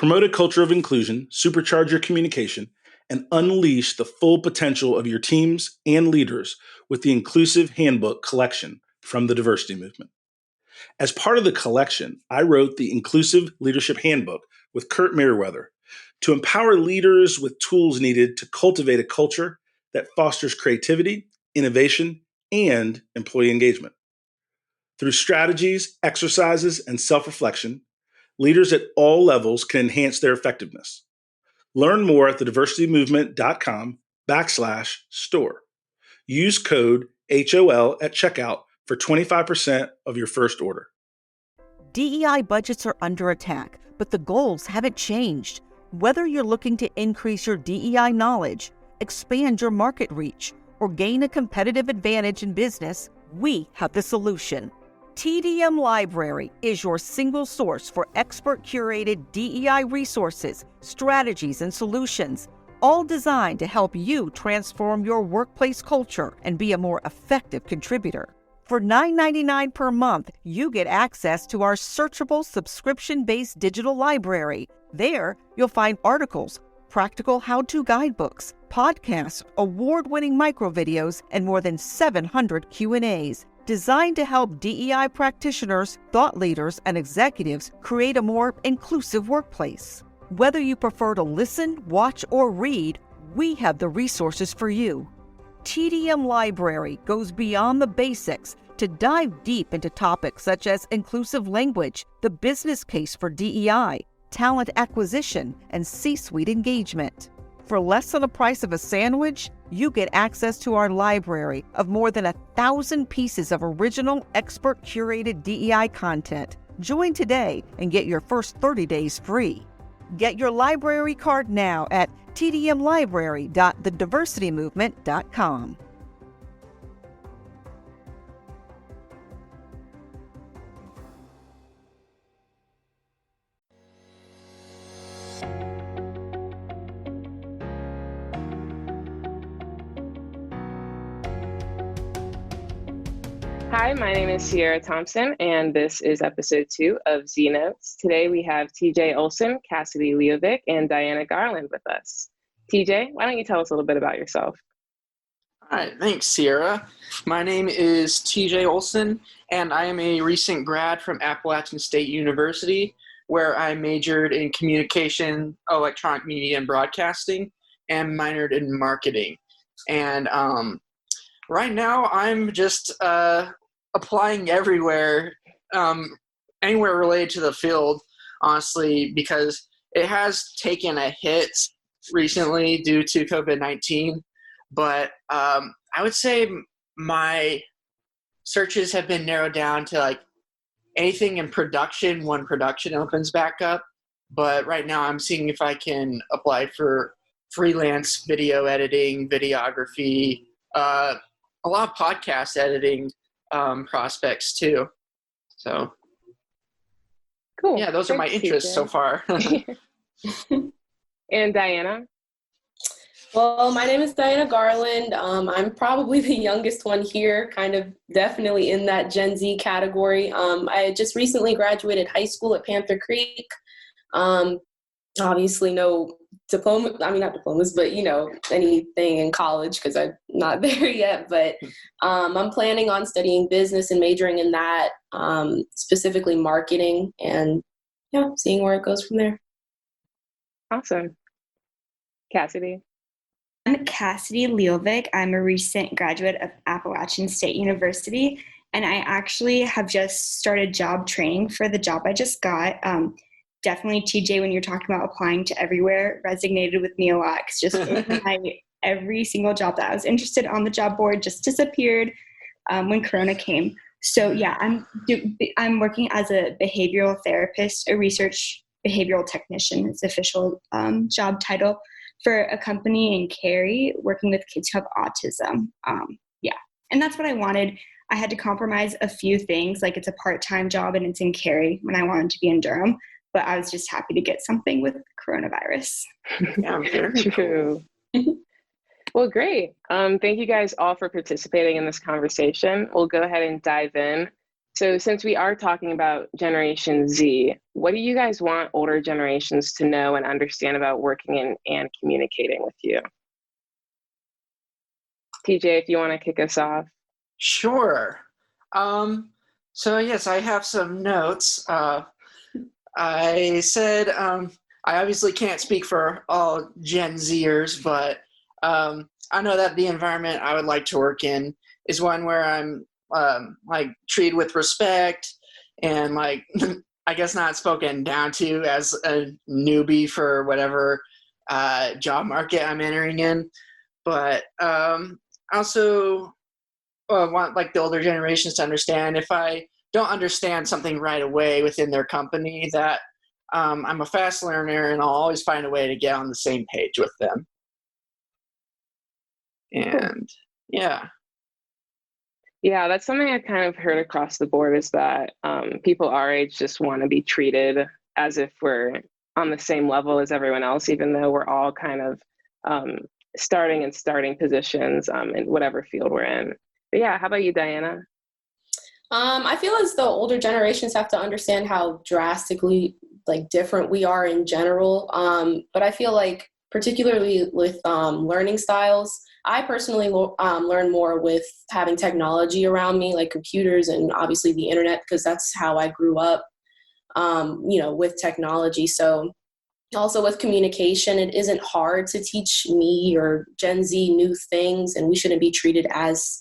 Promote a culture of inclusion, supercharge your communication, and unleash the full potential of your teams and leaders with the Inclusive Handbook collection from the Diversity Movement. As part of the collection, I wrote the Inclusive Leadership Handbook with Kurt Merriweather to empower leaders with tools needed to cultivate a culture that fosters creativity, innovation, and employee engagement. Through strategies, exercises, and self-reflection, leaders at all levels can enhance their effectiveness. Learn more at thediversitymovement.com/store. Use code HOL at checkout for 25% of your first order. DEI budgets are under attack, but the goals haven't changed. Whether you're looking to increase your DEI knowledge, expand your market reach, or gain a competitive advantage in business, we have the solution. TDM Library is your single source for expert-curated DEI resources, strategies, and solutions, all designed to help you transform your workplace culture and be a more effective contributor. For $9.99 per month, you get access to our searchable subscription-based digital library. There, you'll find articles, practical how-to guidebooks, podcasts, award-winning microvideos, and more than 700 Q&As, designed to help DEI practitioners, thought leaders, and executives create a more inclusive workplace. Whether you prefer to listen, watch, or read, we have the resources for you. TDM Library goes beyond the basics to dive deep into topics such as inclusive language, the business case for DEI, talent acquisition, and C-suite engagement. For less than the price of a sandwich, you get access to our library of more than 1,000 pieces of original, expert-curated DEI content. Join today and get your first 30 days free. Get your library card now at tdmlibrary.thediversitymovement.com. Hi, my name is Ciera Thompson, and this is episode 2 of Z Notes. Today we have TJ Oleson, Cassidy Leovic, and Diana Garland with us. TJ, why don't you tell us a little bit about yourself? All right, thanks, Ciera. My name is TJ Oleson, and I am a recent grad from Appalachian State University, where I majored in communication, electronic media, and broadcasting, and minored in marketing. And right now, I'm just applying everywhere, anywhere related to the field, honestly, because it has taken a hit recently due to COVID-19. But I would say my searches have been narrowed down to like anything in production when production opens back up. But right now I'm seeing if I can apply for freelance video editing, videography, a lot of podcast editing prospects too. So cool. Yeah, those are my interests so far. And Diana? Well, my name is Diana Garland. I'm probably the youngest one here, kind of definitely in that Gen Z category. I just recently graduated high school at Panther Creek. Obviously no diploma, not diplomas, but anything in college because I'm not there yet. But I'm planning on studying business and majoring in that, specifically marketing, and seeing where it goes from there. Awesome. Cassidy? I'm Cassidy Leovic. I'm a recent graduate of Appalachian State University, and I actually have just started job training for the job I just got. Definitely, TJ, when you're talking about applying to everywhere, resonated with me a lot, because just every single job that I was interested on the job board just disappeared when Corona came. So yeah, I'm working as a behavioral therapist, a research behavioral technician. It's the official job title for a company in Cary, working with kids who have autism. And that's what I wanted. I had to compromise a few things, like it's a part-time job and it's in Cary when I wanted to be in Durham, but I was just happy to get something with coronavirus. Yeah, very true. Well, great. Thank you guys all for participating in this conversation. We'll go ahead and dive in. So since we are talking about Generation Z, what do you guys want older generations to know and understand about working in and communicating with you? TJ, if you want to kick us off. Sure. So yes, I have some notes. I said I obviously can't speak for all Gen Zers, but I know that the environment I would like to work in is one where I'm like treated with respect and like I guess not spoken down to as a newbie for whatever job market I'm entering in. But also want like the older generations to understand if I don't understand something right away within their company that I'm a fast learner and I'll always find a way to get on the same page with them. And yeah. Yeah, that's something I've kind of heard across the board is that people our age just want to be treated as if we're on the same level as everyone else, even though we're all kind of starting positions in whatever field we're in. But yeah, how about you, Diana? I feel as though older generations have to understand how drastically like different we are in general. But I feel like particularly with learning styles, I personally learn more with having technology around me, like computers and obviously the internet, because that's how I grew up, with technology. So also with communication, it isn't hard to teach me or Gen Z new things, and we shouldn't be treated as,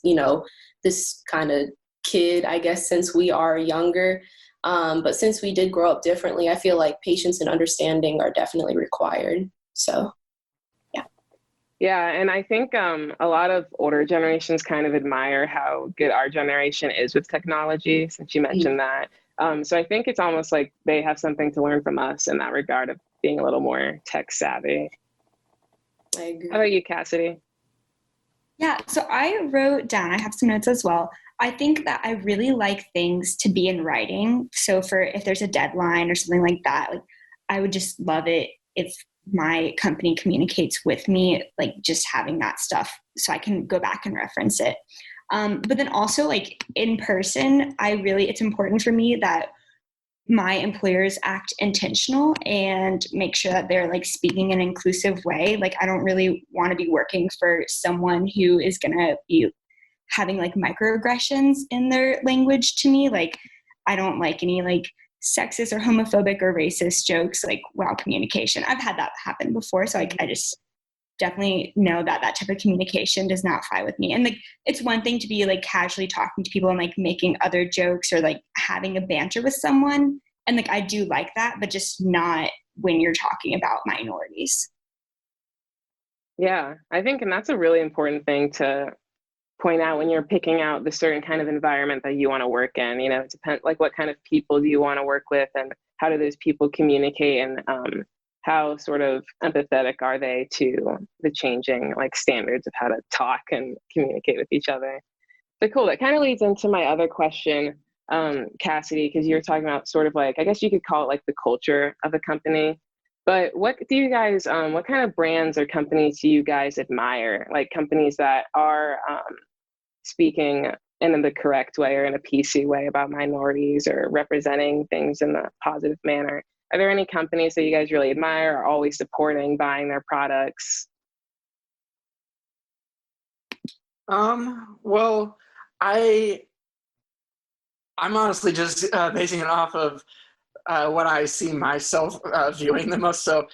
this kind of kid, I guess, since we are younger. But since we did grow up differently, I feel like patience and understanding are definitely required. So, yeah. Yeah, and I think a lot of older generations kind of admire how good our generation is with technology, since you mentioned that. So I think it's almost like they have something to learn from us in that regard of being a little more tech savvy. I agree. How about you, Cassidy? Yeah, so I wrote down, I have some notes as well. I think that I really like things to be in writing. So if there's a deadline or something like that, like I would just love it if my company communicates with me, like just having that stuff so I can go back and reference it. But then also like in person, it's important for me that my employers act intentional and make sure that they're like speaking in an inclusive way. Like I don't really want to be working for someone who is going to be having like microaggressions in their language to me. Like I don't like any like sexist or homophobic or racist jokes like while communication. I've had that happen before. So I just definitely know that type of communication does not fly with me. And like, it's one thing to be like casually talking to people and like making other jokes or like having a banter with someone. And like, I do like that, but just not when you're talking about minorities. Yeah, I think, and that's a really important thing to point out when you're picking out the certain kind of environment that you want to work in. It depends, like what kind of people do you want to work with and how do those people communicate and how sort of empathetic are they to the changing like standards of how to talk and communicate with each other. But cool, that kind of leads into my other question, Cassidy, because you're talking about sort of like, I guess you could call it like the culture of a company. But what do you guys, what kind of brands or companies do you guys admire? Like companies that are speaking in the correct way or in a PC way about minorities or representing things in a positive manner. Are there any companies that you guys really admire or always supporting, buying their products? Well, I'm honestly just basing it off of what I see myself viewing the most. So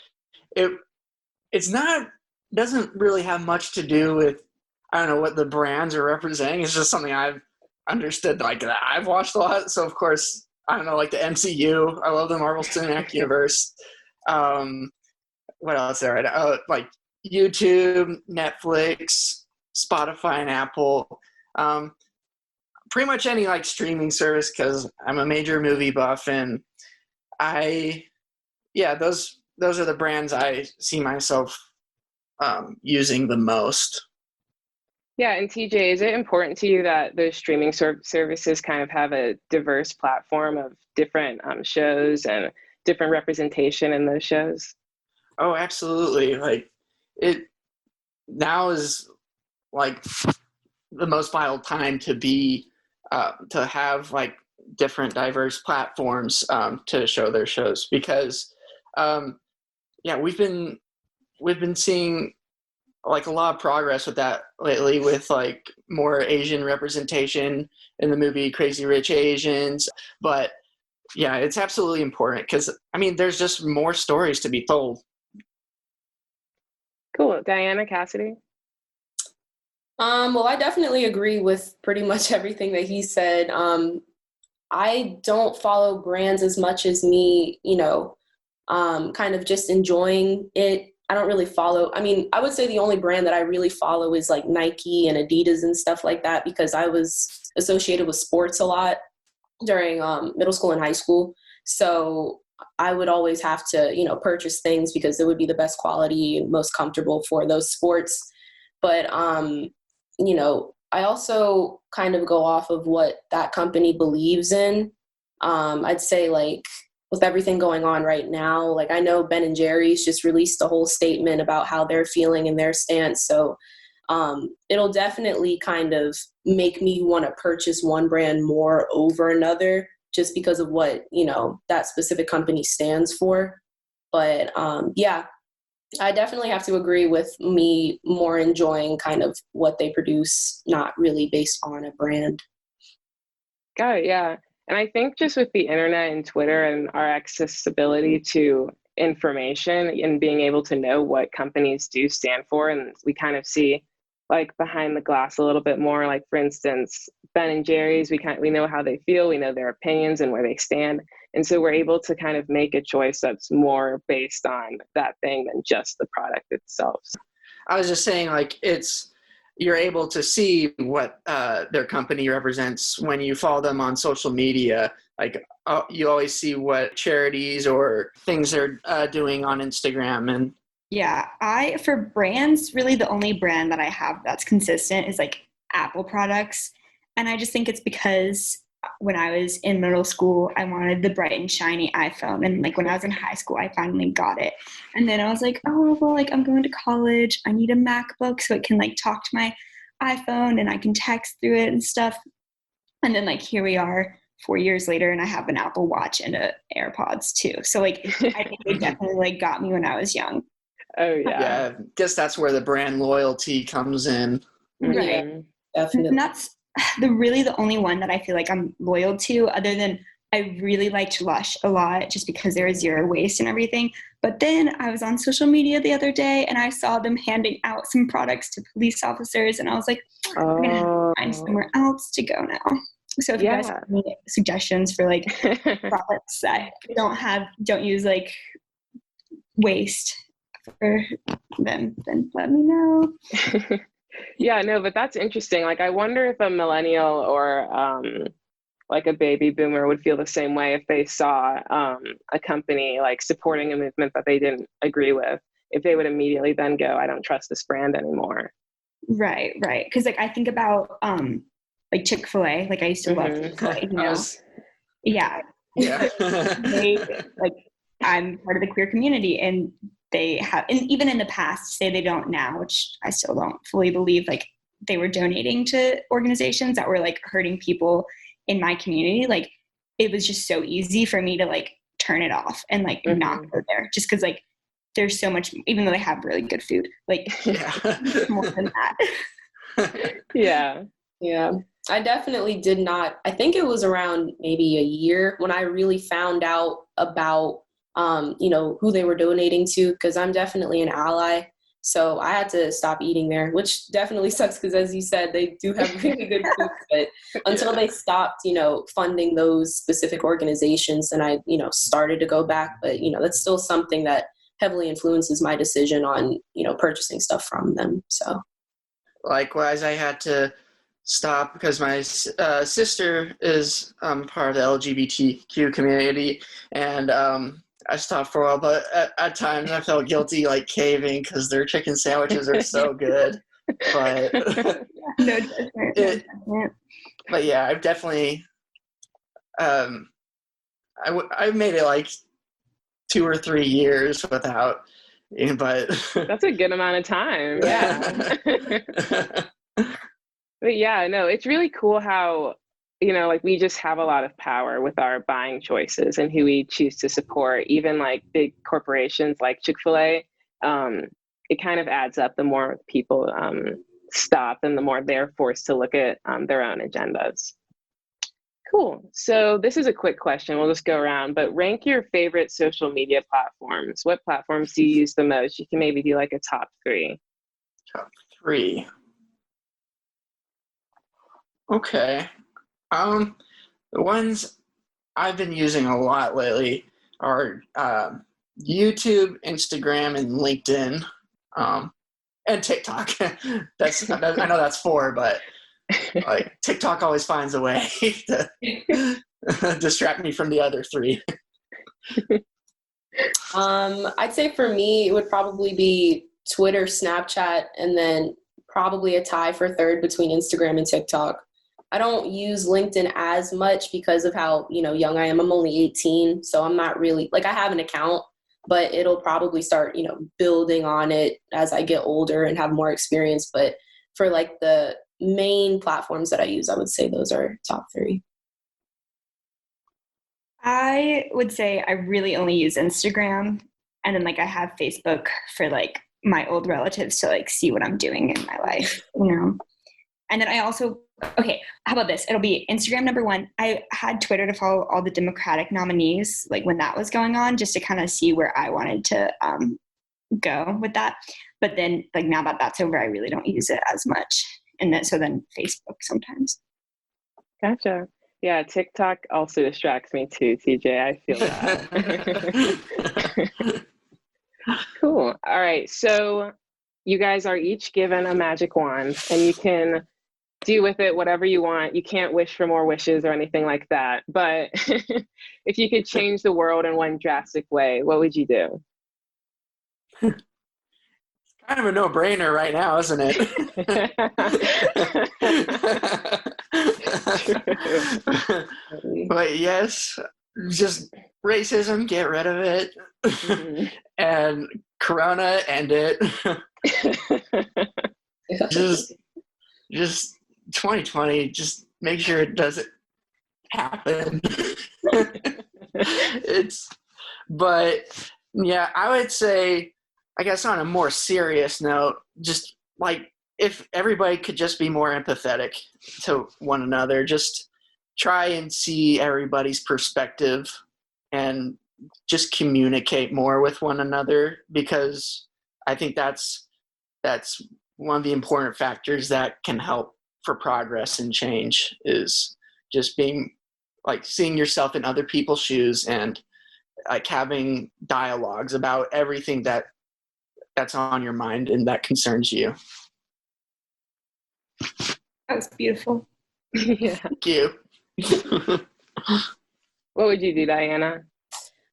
doesn't really have much to do with, I don't know, what the brands are representing. It's just something I've understood, like that I've watched a lot. So of course, I don't know, like the MCU. I love the Marvel Cinematic Universe. What else there? Like YouTube, Netflix, Spotify, and Apple. Pretty much any like streaming service because I'm a major movie buff, and those are the brands I see myself using the most. Yeah, and TJ, is it important to you that those streaming services kind of have a diverse platform of different shows and different representation in those shows? Oh, absolutely. Like it now is like the most vital time to be to have like different diverse platforms to show their shows, because we've been seeing like a lot of progress with that lately, with like more Asian representation in the movie Crazy Rich Asians. But yeah, it's absolutely important, because I mean, there's just more stories to be told. Cool. Diana, Cassidy? Well, I definitely agree with pretty much everything that he said. I don't follow brands as much as me, kind of just enjoying it. I don't really follow. I mean, I would say the only brand that I really follow is like Nike and Adidas and stuff like that, because I was associated with sports a lot during middle school and high school. So I would always have to, purchase things because it would be the best quality and most comfortable for those sports. But, I also kind of go off of what that company believes in. I'd say like with everything going on right now, like I know Ben and Jerry's just released a whole statement about how they're feeling and their stance. So it'll definitely kind of make me want to purchase one brand more over another, just because of what, that specific company stands for. But I definitely have to agree with me more enjoying kind of what they produce, not really based on a brand. Got it, yeah. And I think just with the internet and Twitter and our accessibility to information and being able to know what companies do stand for, and we kind of see like behind the glass a little bit more. Like for instance, Ben and Jerry's, we know how they feel, we know their opinions and where they stand. And so we're able to kind of make a choice that's more based on that thing than just the product itself. I was just saying, like, you're able to see what their company represents when you follow them on social media. Like you always see what charities or things they're doing on Instagram. And yeah, for brands, really the only brand that I have that's consistent is like Apple products. And I just think it's because when I was in middle school, I wanted the bright and shiny iPhone. And like when I was in high school, I finally got it. And then I was like, oh, well, like I'm going to college. I need a MacBook so it can like talk to my iPhone and I can text through it and stuff. And then like here we are 4 years later and I have an Apple Watch and AirPods too. So like I think they definitely like got me when I was young. Oh yeah. Yeah, I guess that's where the brand loyalty comes in. Right. Yeah, definitely. And that's the only one that I feel like I'm loyal to, other than I really liked Lush a lot just because there was zero waste and everything. But then I was on social media the other day and I saw them handing out some products to police officers and I was like, I'm going to find somewhere else to go now. So if you guys have any suggestions for like products that don't use like waste for them, then let me know. Yeah, no, but that's interesting. Like, I wonder if a millennial or like a baby boomer would feel the same way if they saw a company like supporting a movement that they didn't agree with, if they would immediately then go, I don't trust this brand anymore. Right. Because like I think about like Chick-fil-A. Like I used to love Chick-fil-A, Yeah. Like I'm part of the queer community and they have, and even in the past, say they don't now, which I still don't fully believe, like they were donating to organizations that were like hurting people in my community. Like it was just so easy for me to like turn it off and like not go there, just because like there's so much, even though they have really good food, like more than that. Yeah. I definitely did not. I think it was around maybe a year when I really found out about who they were donating to, because I'm definitely an ally. So I had to stop eating there, which definitely sucks because, as you said, they do have really good food. But until they stopped, funding those specific organizations, then I, started to go back. But, that's still something that heavily influences my decision on, purchasing stuff from them. So likewise, I had to stop because my sister is part of the LGBTQ community, and I stopped for a while, but at times I felt guilty, like caving, because their chicken sandwiches are so good. But no judgment. But yeah, I've definitely I've made it like 2 or 3 years without, but that's a good amount of time. Yeah. But yeah, no, it's really cool how, like we just have a lot of power with our buying choices and who we choose to support. Even like big corporations like Chick-fil-A, it kind of adds up the more people stop and the more they're forced to look at their own agendas. Cool. So this is a quick question. We'll just go around, but rank your favorite social media platforms. What platforms do you use the most? You can maybe do like a top 3. Top 3. Okay. The ones I've been using a lot lately are YouTube, Instagram, and LinkedIn, and TikTok. I know that's 4, but like TikTok always finds a way to distract me from the other 3. I'd say for me, it would probably be Twitter, Snapchat, and then probably a tie for third between Instagram and TikTok. I don't use LinkedIn as much because of how, young I am. I'm only 18, so I'm not really, I have an account, but it'll probably start, building on it as I get older and have more experience. But for the main platforms that I use, I would say those are top 3. I would say I really only use Instagram, and then I have Facebook for my old relatives to see what I'm doing in my life, And then I also, okay, how about this? It'll be Instagram number 1. I had Twitter to follow all the Democratic nominees, when that was going on, just to kind of see where I wanted to go with that. But then now that that's over, I really don't use it as much. And then, so then Facebook sometimes. Gotcha. Yeah, TikTok also distracts me too, TJ. I feel that. Cool. All right. So you guys are each given a magic wand, and you can do with it whatever you want. You can't wish for more wishes or anything like that. But if you could change the world in one drastic way, what would you do? Kind of a no-brainer right now, isn't it? But yes, just racism, get rid of it. Mm-hmm. And Corona, end it. just 2020, just make sure it doesn't happen. But yeah, I would say, I guess on a more serious note, just if everybody could just be more empathetic to one another, just try and see everybody's perspective and just communicate more with one another, because I think that's one of the important factors that can help for progress and change, is just being seeing yourself in other people's shoes and having dialogues about everything that's on your mind and that concerns you. That was beautiful. Yeah. Thank you. What would you do, Diana?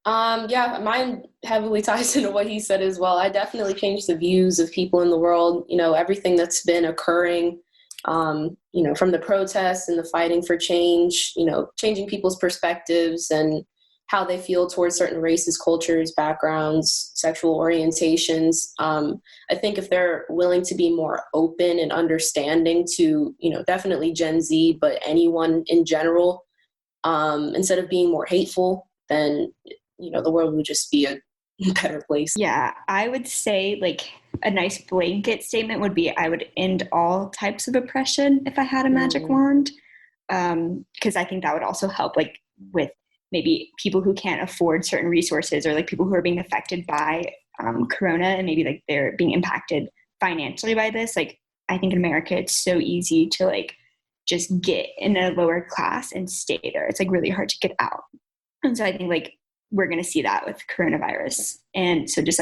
Yeah, mine heavily ties into what he said as well. I definitely changed the views of people in the world, everything that's been occurring, from the protests and the fighting for change, changing people's perspectives and how they feel towards certain races, cultures, backgrounds, sexual orientations. I think if they're willing to be more open and understanding to, definitely Gen Z, but anyone in general, instead of being more hateful, then, the world would just be a better place. Yeah, I would say a nice blanket statement would be, I would end all types of oppression if I had a magic wand. Because I think that would also help with maybe people who can't afford certain resources, or people who are being affected by Corona, and maybe they're being impacted financially by this. I think in America, it's so easy to just get in a lower class and stay there. It's really hard to get out. And so I think we're going to see that with coronavirus. And so just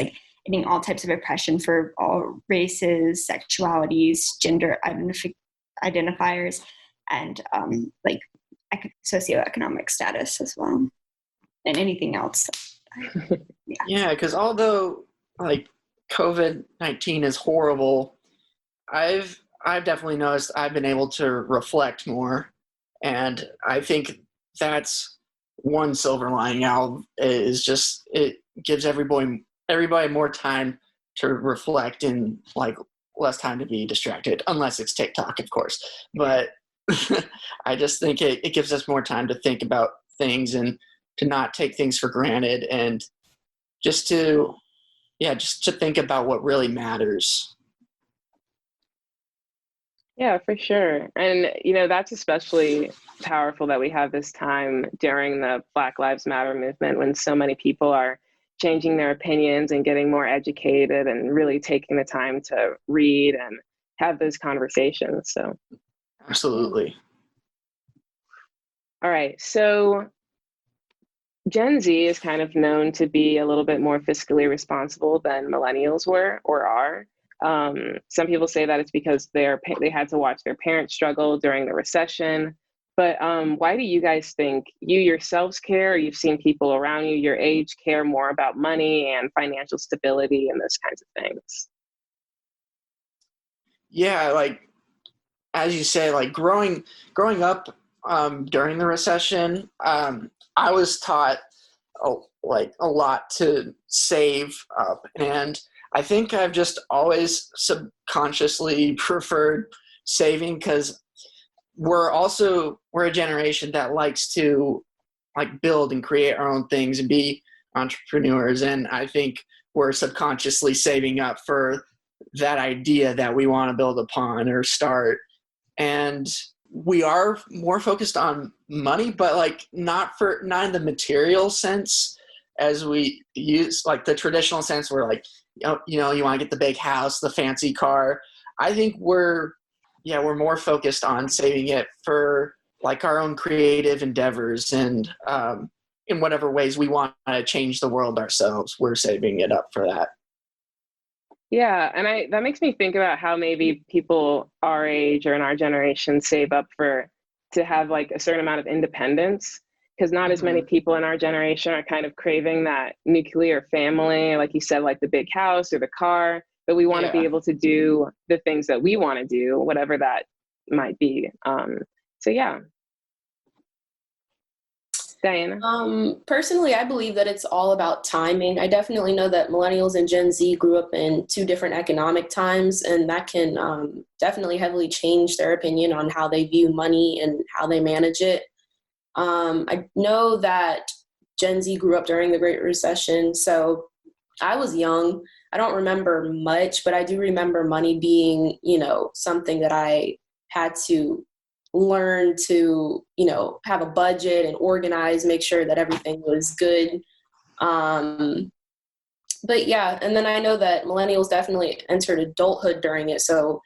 ending all types of oppression for all races, sexualities, gender identifiers, and socioeconomic status as well, and anything else. Yeah, because although COVID-19 is horrible, I've definitely noticed I've been able to reflect more, and I think that's one silver lining out, is just it gives everybody more time to reflect and less time to be distracted, unless it's TikTok, of course. But I just think it gives us more time to think about things and to not take things for granted, and just to think about what really matters. Yeah, for sure. And, that's especially powerful that we have this time during the Black Lives Matter movement, when so many people are changing their opinions and getting more educated and really taking the time to read and have those conversations. So, absolutely. All right. So Gen Z is kind of known to be a little bit more fiscally responsible than millennials were or are. Some people say that it's because they had to watch their parents struggle during the recession. But why do you guys think you yourselves care, or you've seen people around you your age care more about money and financial stability and those kinds of things? Yeah, like as you say, like growing up during the recession, I was taught a lot to save up, and I think I've just always subconsciously preferred saving, because we're a generation that likes to like build and create our own things and be entrepreneurs, and I think we're subconsciously saving up for that idea that we want to build upon or start. And we are more focused on money, but like not in the material sense as we use like the traditional sense where like, you want to get the big house, the fancy car. I think we're more focused on saving it for like our own creative endeavors, and in whatever ways we want to change the world ourselves, we're saving it up for that. Yeah, and that makes me think about how maybe people our age or in our generation save up to have like a certain amount of independence, because not as many people in our generation are kind of craving that nuclear family, like you said, like the big house or the car, but we want to be able to do the things that we want to do, whatever that might be. So yeah. Diana? Personally, I believe that it's all about timing. I definitely know that millennials and Gen Z grew up in two different economic times, and that can definitely heavily change their opinion on how they view money and how they manage it. I know that Gen Z grew up during the Great Recession, so I was young. I don't remember much, but I do remember money being, something that I had to learn to, have a budget and organize, make sure that everything was good. But yeah, and then I know that millennials definitely entered adulthood during it. So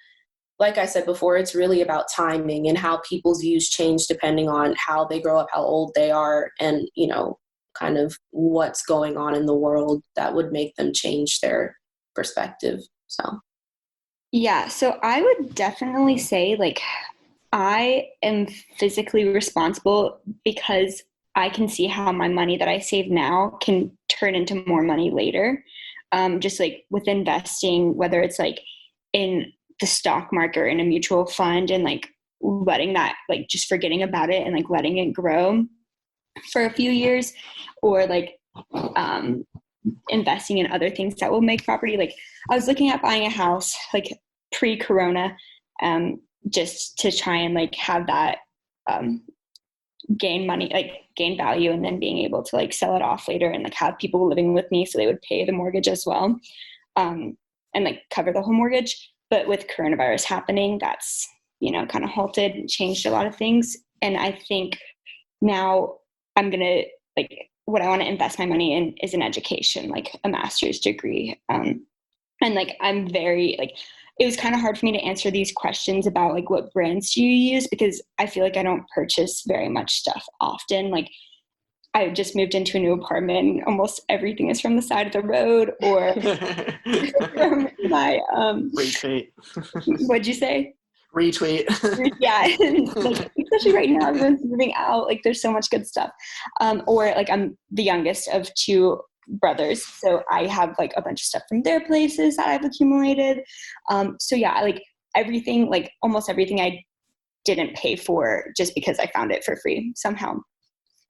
like I said before, it's really about timing and how people's views change depending on how they grow up, how old they are, and, kind of what's going on in the world that would make them change their perspective. So. Yeah, so I would definitely say like I am physically responsible because I can see how my money that I save now can turn into more money later. Just like with investing, whether it's like in the stock market or in a mutual fund, and like letting that, like just forgetting about it and like letting it grow for a few years, or like investing in other things that will make property. Like I was looking at buying a house like pre-corona, just to try and like have that gain money, like gain value, and then being able to like sell it off later and like have people living with me so they would pay the mortgage as well, and like cover the whole mortgage. But with coronavirus happening, that's, kind of halted and changed a lot of things. And I think now I'm going to like, what I want to invest my money in is an education, like a master's degree. And like, I'm very like, it was kind of hard for me to answer these questions about like what brands do you use, because I feel like I don't purchase very much stuff often. Like I just moved into a new apartment and almost everything is from the side of the road or from my retweet. What'd you say? Retweet. Yeah. Like, especially right now, everyone's moving out. Like there's so much good stuff. Or like I'm the youngest of two brothers, so I have like a bunch of stuff from their places that I've accumulated. So yeah, like everything, like almost everything I didn't pay for just because I found it for free somehow.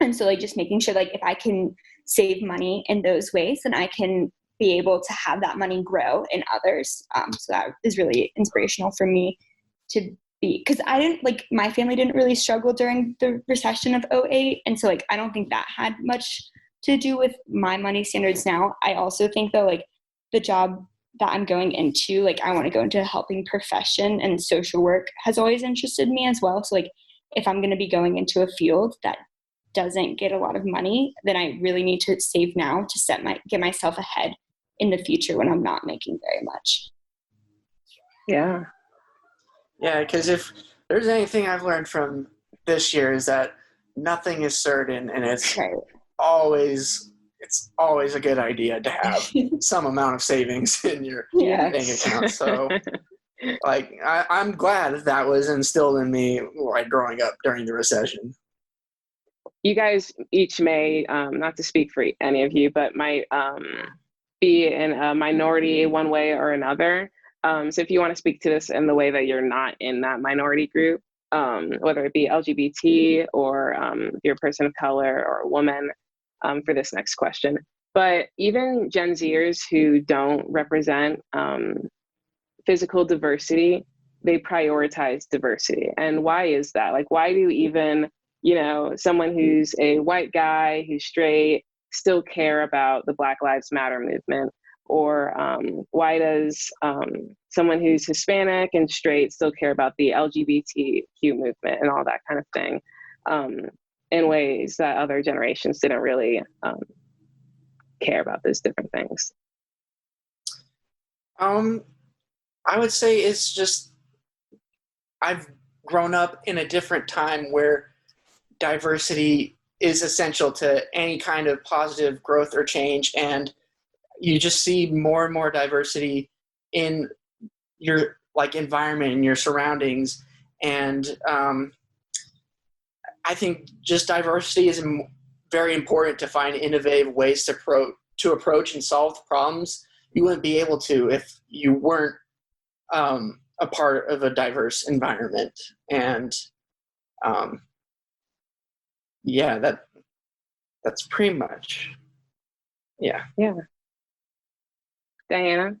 And so like just making sure like if I can save money in those ways, then I can be able to have that money grow in others. So that is really inspirational for me to be, because I didn't, like, my family didn't really struggle during the recession of '08. And so, like, I don't think that had much to do with my money standards now. I also think, though, like, the job that I'm going into, like, I want to go into a helping profession, and social work has always interested me as well. So, like, if I'm going to be going into a field that doesn't get a lot of money, then I really need to save now to get myself ahead in the future when I'm not making very much. Yeah. Yeah, because if there's anything I've learned from this year is that nothing is certain, and it's Right. always a good idea to have some amount of savings in your Yes. bank account. So, like, I'm glad that was instilled in me, like, growing up during the recession. You guys each may, not to speak for any of you, but might be in a minority one way or another. So if you want to speak to this in the way that you're not in that minority group, whether it be LGBT or if you're a person of color or a woman, for this next question. But even gen-zers who don't represent physical diversity, they prioritize diversity. And why is that? Like, why do even, someone who's a white guy, who's straight, still care about the Black Lives Matter movement? Or why does someone who's Hispanic and straight still care about the LGBTQ movement and all that kind of thing, in ways that other generations didn't really care about those different things? I would say it's just, I've grown up in a different time where diversity is essential to any kind of positive growth or change, and you just see more and more diversity in your, like, environment and your surroundings. And I think just diversity is very important to find innovative ways to approach and solve problems you wouldn't be able to if you weren't a part of a diverse environment. And yeah, that's pretty much, yeah. Diana?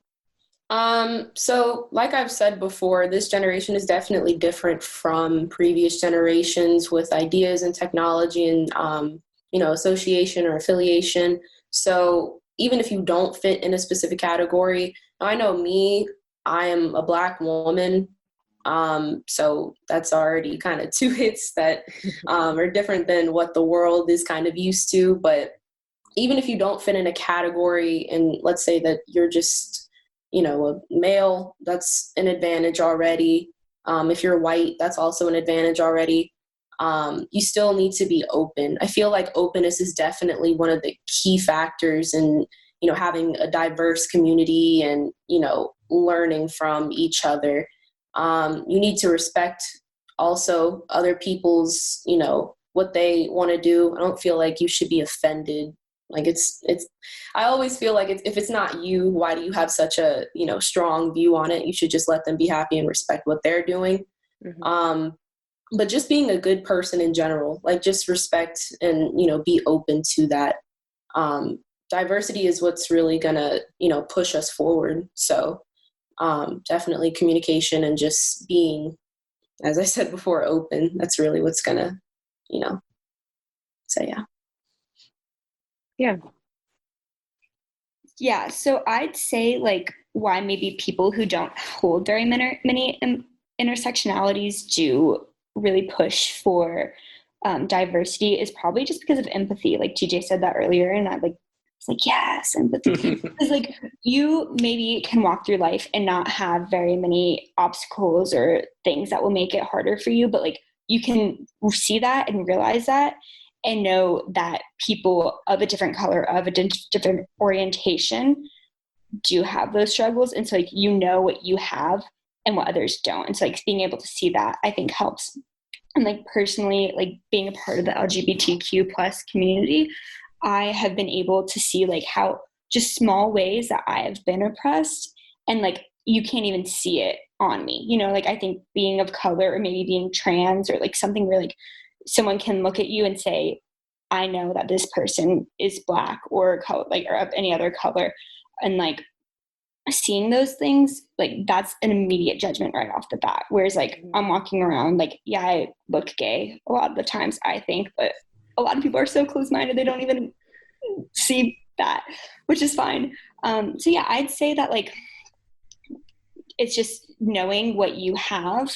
So like I've said before, this generation is definitely different from previous generations with ideas and technology and, association or affiliation. So even if you don't fit in a specific category, I know me, I am a Black woman. So that's already kind of two hits that are different than what the world is kind of used to. But even if you don't fit in a category, and let's say that you're just, a male, that's an advantage already. If you're white, that's also an advantage already. You still need to be open. I feel like openness is definitely one of the key factors in, having a diverse community and, learning from each other. You need to respect also other people's, what they want to do. I don't feel like you should be offended. Like I always feel like if it's not you, why do you have such a, strong view on it? You should just let them be happy and respect what they're doing. Mm-hmm. But just being a good person in general, like just respect and, be open to that. Diversity is what's really gonna, push us forward. So definitely communication and just being, as I said before, open. That's really what's gonna, so yeah. Yeah, so I'd say, like, why maybe people who don't hold very many intersectionalities do really push for diversity is probably just because of empathy. Like TJ said that earlier, and I it's like, yes, empathy. Because like you maybe can walk through life and not have very many obstacles or things that will make it harder for you, but like you can see that and realize that and know that people of a different color, of a different orientation do have those struggles. And so like, what you have and what others don't. And so like being able to see that, I think, helps. And like personally, like being a part of the LGBTQ plus community, I have been able to see like how just small ways that I have been oppressed, and like you can't even see it on me. Like I think being of color or maybe being trans or like something where like someone can look at you and say, I know that this person is Black or color, like, or of any other color. And like, seeing those things, like that's an immediate judgment right off the bat. Whereas like I'm walking around like, yeah, I look gay a lot of the times, I think, but a lot of people are so close-minded they don't even see that, which is fine. So yeah, I'd say that like it's just knowing what you have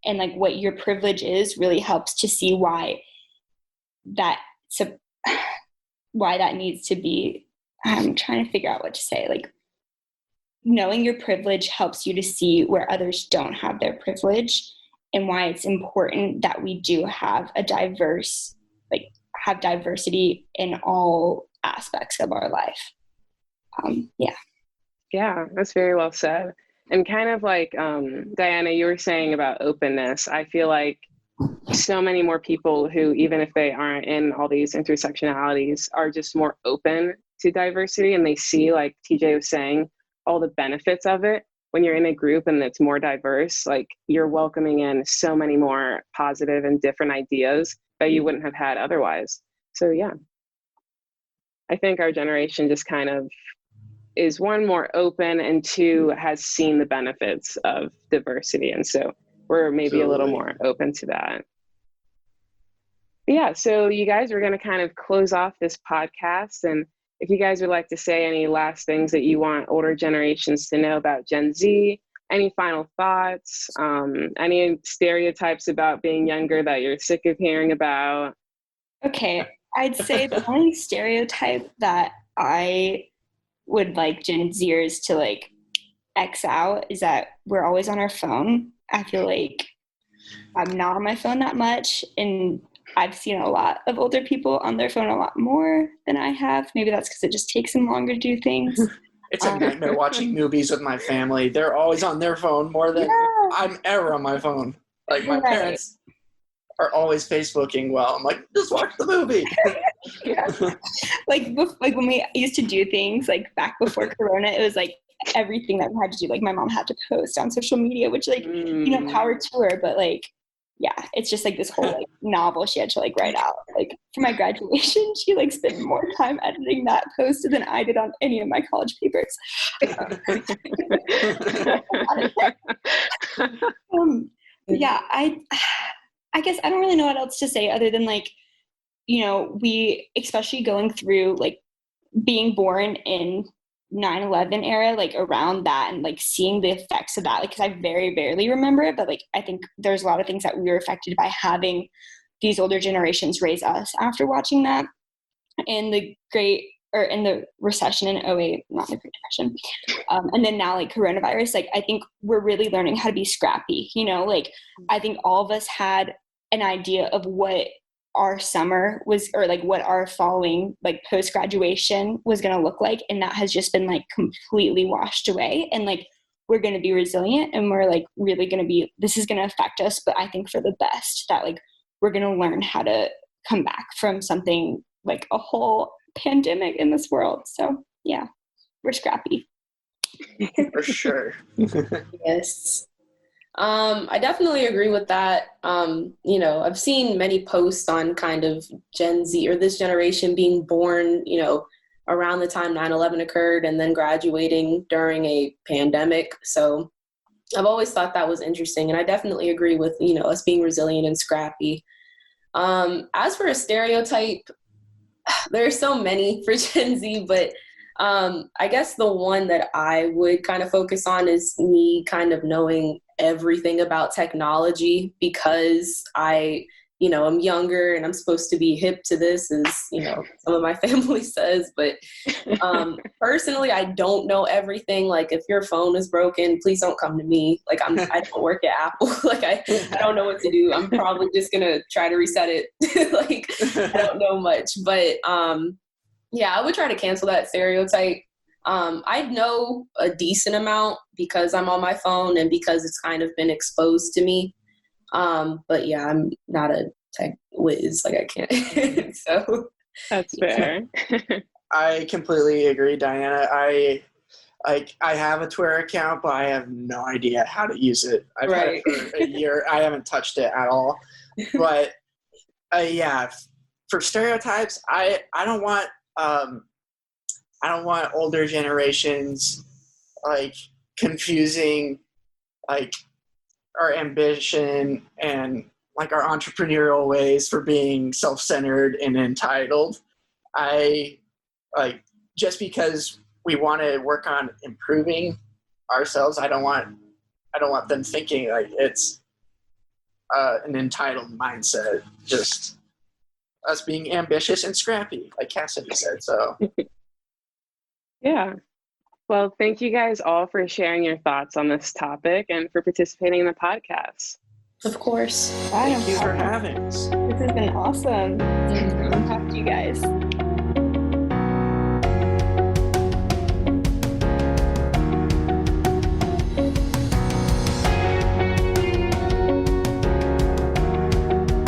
and like what your privilege is really helps to see why that needs to be. I'm trying to figure out what to say. Like knowing your privilege helps you to see where others don't have their privilege and why it's important that we do have have diversity in all aspects of our life. Yeah, that's very well said. And kind of like Diana, you were saying about openness, I feel like so many more people who, even if they aren't in all these intersectionalities, are just more open to diversity, and they see, like TJ was saying, all the benefits of it. When you're in a group and it's more diverse, like you're welcoming in so many more positive and different ideas that you wouldn't have had otherwise. So yeah, I think our generation just kind of is, one, more open, and two, has seen the benefits of diversity. And so we're maybe a little more open to that. Yeah, so you guys, we're going to kind of close off this podcast. And if you guys would like to say any last things that you want older generations to know about Gen Z, any final thoughts, any stereotypes about being younger that you're sick of hearing about? Okay, I'd say the only stereotype that I would like Gen Zers to like X out is that we're always on our phone. I feel like I'm not on my phone that much, and I've seen a lot of older people on their phone a lot more than I have. Maybe that's because it just takes them longer to do things. It's a nightmare watching movies with my family. They're always on their phone more than I'm ever on my phone. Like my parents are always Facebooking. Well, I'm like, just watch the movie. Like when we used to do things like back before Corona, it was like everything that we had to do. Like my mom had to post on social media, which like, power to her, but like, yeah, it's just like this whole like novel she had to like write out. Like for my graduation, she like spent more time editing that post than I did on any of my college papers. Yeah, I guess I don't really know what else to say other than like, we, especially going through like being born in 9/11 era, like around that, and like seeing the effects of that, like, because I very barely remember it, but like I think there's a lot of things that we were affected by having these older generations raise us after watching that. And in the recession in 2008, not the Great Depression, and then now like coronavirus, like I think we're really learning how to be scrappy. Like I think all of us had an idea of what our summer was, or like what our following like post-graduation was going to look like, and that has just been like completely washed away. And like we're going to be resilient, and we're like really going to be, this is going to affect us, but I think for the best, that like we're going to learn how to come back from something like a whole pandemic in this world. So yeah, we're scrappy. For sure. Yes. I definitely agree with that. I've seen many posts on kind of Gen Z or this generation being born, around the time 9/11 occurred and then graduating during a pandemic. So I've always thought that was interesting. And I definitely agree with, us being resilient and scrappy. As for a stereotype, there are so many for Gen Z, but I guess the one that I would kind of focus on is me kind of knowing everything about technology, because I'm younger and I'm supposed to be hip to this, as, some of my family says, but personally, I don't know everything. Like if your phone is broken, please don't come to me. Like I don't work at Apple. Like I don't know what to do. I'm probably just going to try to reset it. Like I don't know much, but yeah, I would try to cancel that stereotype. I know a decent amount because I'm on my phone and because it's kind of been exposed to me. But yeah, I'm not a tech whiz. Like I can't. So that's fair. I completely agree, Diana. I have a Twitter account, but I have no idea how to use it. I've had it for a year. I haven't touched it at all. But yeah, for stereotypes, I don't want older generations like confusing like our ambition and like our entrepreneurial ways for being self-centered and entitled. I like, just because we want to work on improving ourselves, I don't want them thinking like it's an entitled mindset. Just us being ambitious and scrappy, like Cassidy said. So Yeah. Well, thank you guys all for sharing your thoughts on this topic and for participating in the podcast. Of course. thank you for having us. This has been awesome. Mhm. Talk to you guys.